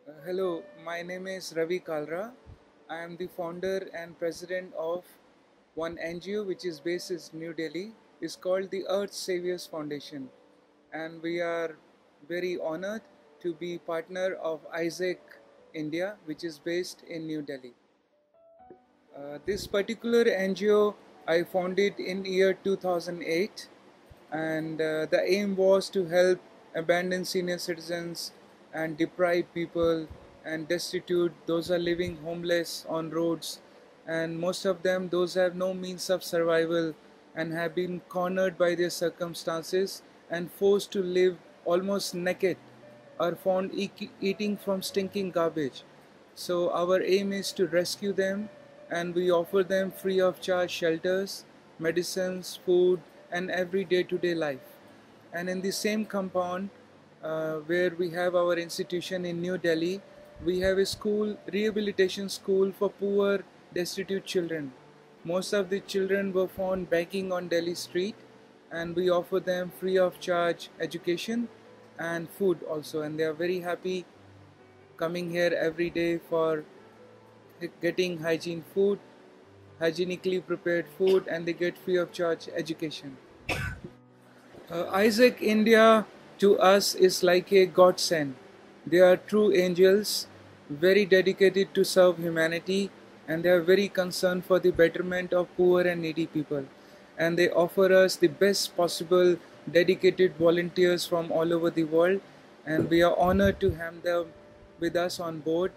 Hello, my name is Ravi Kalra. I am the founder and president of one NGO which is based in New Delhi. It's called the Earth Saviors Foundation, and we are very honored to be partner of Isaac India, which is based in New Delhi. This particular NGO I founded in year 2008, and the aim was to help abandoned senior citizens and deprived people and destitute, those are living homeless on roads, and most of them those have no means of survival and have been cornered by their circumstances and forced to live almost naked or found eating from stinking garbage. So our aim is to rescue them, and we offer them free of charge shelters, medicines, food, and every day-to-day life. And in the same compound where we have our institution in New Delhi, we have a school, rehabilitation school for poor, destitute children. Most of the children were found begging on Delhi street, and we offer them free of charge education and food also, and they are very happy coming here every day for getting hygiene food, hygienically prepared food, and they get free of charge education. Isaac India to us is like a godsend. They are true angels, very dedicated to serve humanity, and they are very concerned for the betterment of poor and needy people. And they offer us the best possible dedicated volunteers from all over the world, and we are honored to have them with us on board.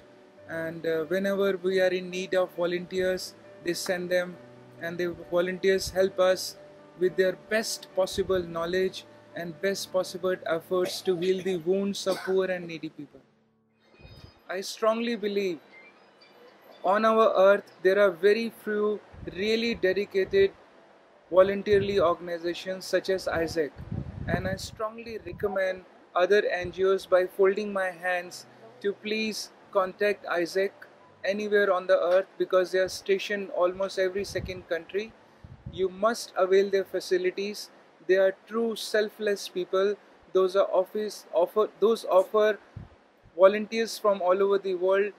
And whenever we are in need of volunteers, they send them, and the volunteers help us with their best possible knowledge and best possible efforts to heal the wounds of poor and needy people. I strongly believe on our earth there are very few really dedicated voluntarily organizations such as Isaac, and I strongly recommend other NGOs by folding my hands to please contact Isaac anywhere on the earth, because they are stationed almost every second country. You must avail their facilities. They are true selfless people. Those offer volunteers from all over the world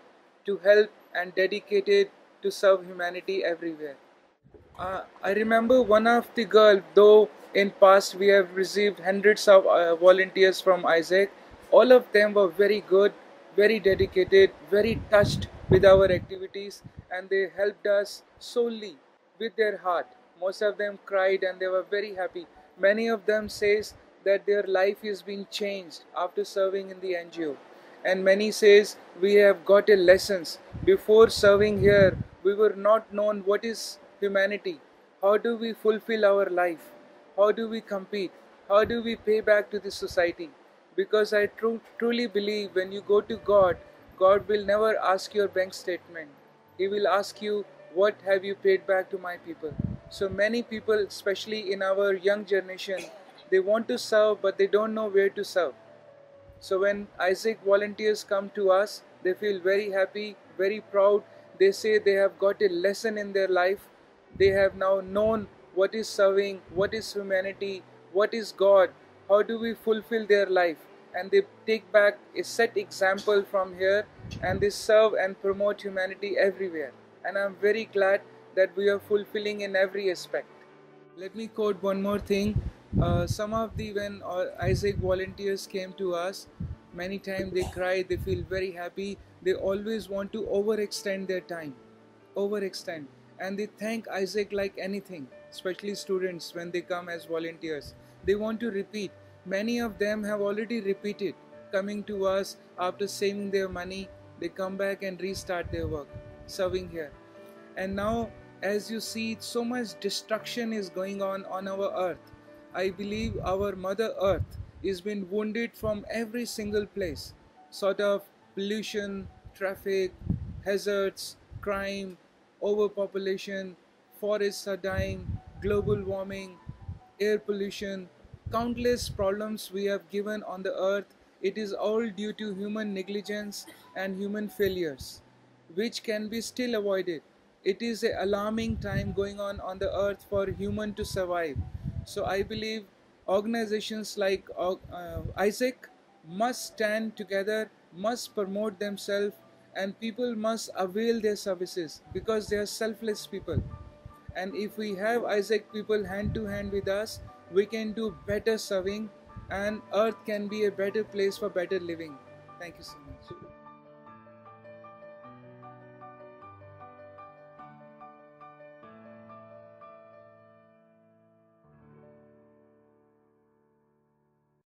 to help and dedicated to serve humanity everywhere. I remember one of the girl, though in past we have received hundreds of volunteers from Isaac. All of them were very good, very dedicated, very touched with our activities, and they helped us solely with their heart. Most of them cried and they were very happy. Many of them says that their life is being changed after serving in the NGO, and many says we have got a lessons. Before serving here we were not known what is humanity, how do we fulfill our life, how do we compete, how do we pay back to the society. Because I truly believe when you go to God, God will never ask your bank statement. He will ask you, what have you paid back to my people. So many people, especially in our young generation, they want to serve but they don't know where to serve. So when Isaac volunteers come to us, they feel very happy, very proud. They say they have got a lesson in their life. They have now known what is serving, what is humanity, what is God, how do we fulfill their life. And they take back a set example from here, and they serve and promote humanity everywhere. And I'm very glad that we are fulfilling in every aspect. Let me quote one more thing. Some of the when Isaac volunteers came to us, many times they cry, they feel very happy. They always want to overextend their time, overextend, and they thank Isaac like anything. Especially students when they come as volunteers, they want to repeat. Many of them have already repeated, coming to us after saving their money. They come back and restart their work, serving here. And now, as you see, so much destruction is going on our earth. I believe our mother earth is been wounded from every single place, sort of pollution, traffic, hazards, crime, overpopulation, forests are dying, global warming, air pollution, countless problems we have given on the earth. It is all due to human negligence and human failures, which can be still avoided. It is an alarming time going on the earth for human to survive. So I believe organizations like Isaac must stand together must promote themselves, and people must avail their services because they are selfless people. And if we have Isaac people hand to hand with us, we can do better serving, and earth can be a better place for better living. Thank you so much.